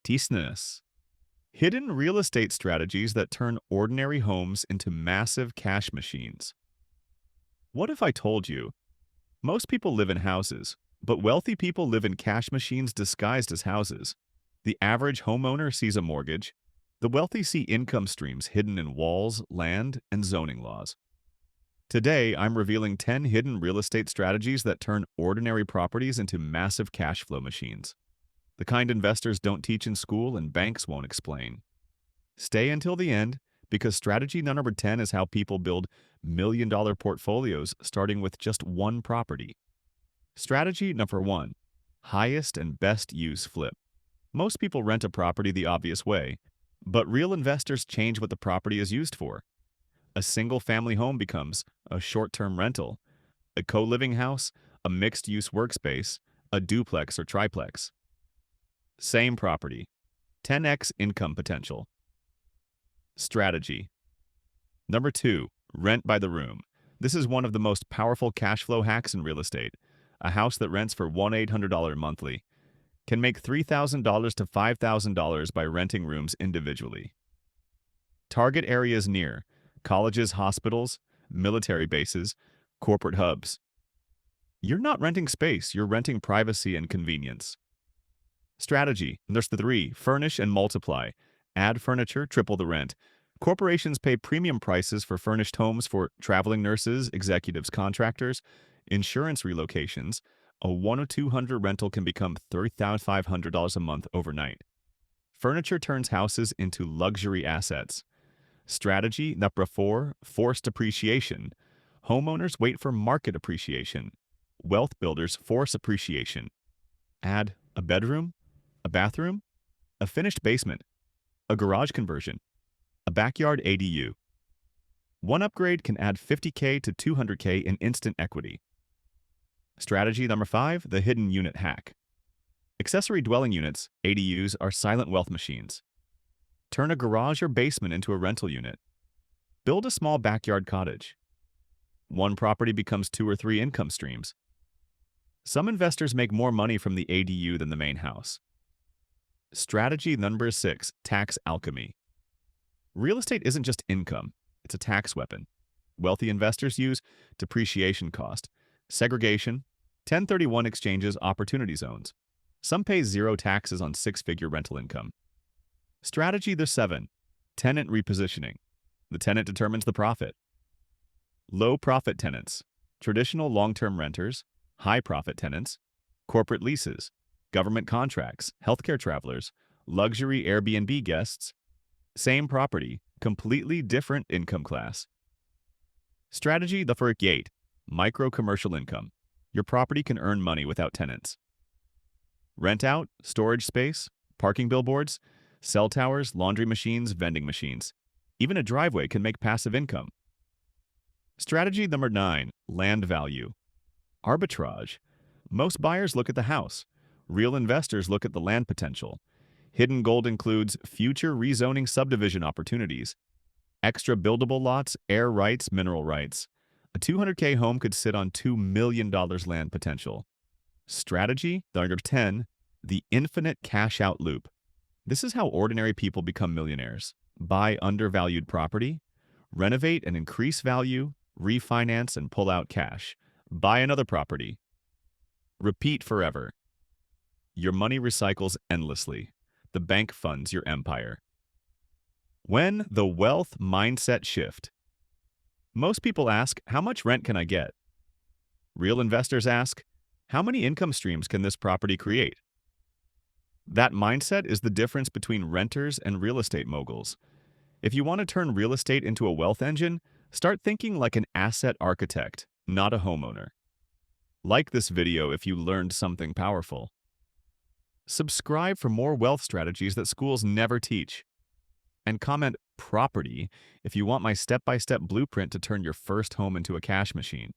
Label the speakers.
Speaker 1: Business. Hidden real estate strategies that turn ordinary homes into massive cash machines. What if I told you most people live in houses, but wealthy people live in cash machines disguised as houses? The average homeowner sees a mortgage. The wealthy see income streams hidden in walls, land, and zoning laws. Today, I'm revealing 10 hidden real estate strategies that turn ordinary properties into massive cash flow machines. The kind investors don't teach in school and banks won't explain. Stay until the end, because strategy number 10 is how people build million-dollar portfolios starting with just one property. Strategy number 1. Highest and best use flip. Most people rent a property the obvious way, but real investors change what the property is used for. A single-family home becomes a short-term rental, a co-living house, a mixed-use workspace, a duplex or triplex. Same property. 10x income potential. Strategy. Number 2. Rent by the room. This is one of the most powerful cash flow hacks in real estate. A house that rents for $1,800 monthly can make $3,000 to $5,000 by renting rooms individually. Target areas near colleges, hospitals, military bases, corporate hubs. You're not renting space, you're renting privacy and convenience. Strategy. There's the 3. Furnish and multiply. Add furniture, triple the rent. Corporations pay premium prices for furnished homes for traveling nurses, executives, contractors, insurance relocations. A 10200 rental can become $3,500 a month overnight. Furniture turns houses into luxury assets. Strategy number 4. Forced appreciation. Homeowners wait for market appreciation. Wealth builders force appreciation. Add a bedroom, a bathroom, a finished basement, a garage conversion, a backyard ADU. One upgrade can add $50K to $200K in instant equity. Strategy number 5. The hidden unit hack. Accessory dwelling units, ADUs, are silent wealth machines. Turn a garage or basement into a rental unit. Build a small backyard cottage. One property becomes 2 or 3 income streams. Some investors make more money from the ADU than the main house. Strategy number 6. Tax alchemy. Real estate isn't just income, it's a tax weapon. Wealthy investors use depreciation cost, segregation, 1031 exchanges, opportunity zones. Some pay 0 taxes on 6-figure rental income. Strategy 7. Tenant repositioning. The tenant determines the profit. Low profit tenants, traditional long-term renters, high profit tenants, corporate leases, government contracts, healthcare travelers, luxury Airbnb guests. Same property, completely different income class. Strategy 8. Micro commercial income. Your property can earn money without tenants. Rent out, storage space, parking billboards, cell towers, laundry machines, vending machines. Even a driveway can make passive income. Strategy number 9. Land value. Arbitrage. Most buyers look at the house. Real investors look at the land potential. Hidden gold includes future rezoning subdivision opportunities, extra buildable lots, air rights, mineral rights. A $200K home could sit on $2 million land potential. Strategy number 10. The infinite cash-out loop. This is how ordinary people become millionaires. Buy undervalued property, renovate and increase value, refinance and pull out cash. Buy another property. Repeat forever. Your money recycles endlessly. The bank funds your empire. When the wealth mindset shift. Most people ask, how much rent can I get? Real investors ask, how many income streams can this property create? That mindset is the difference between renters and real estate moguls. If you want to turn real estate into a wealth engine, start thinking like an asset architect, not a homeowner. Like this video if you learned something powerful. Subscribe for more wealth strategies that schools never teach. And comment property if you want my step-by-step blueprint to turn your first home into a cash machine.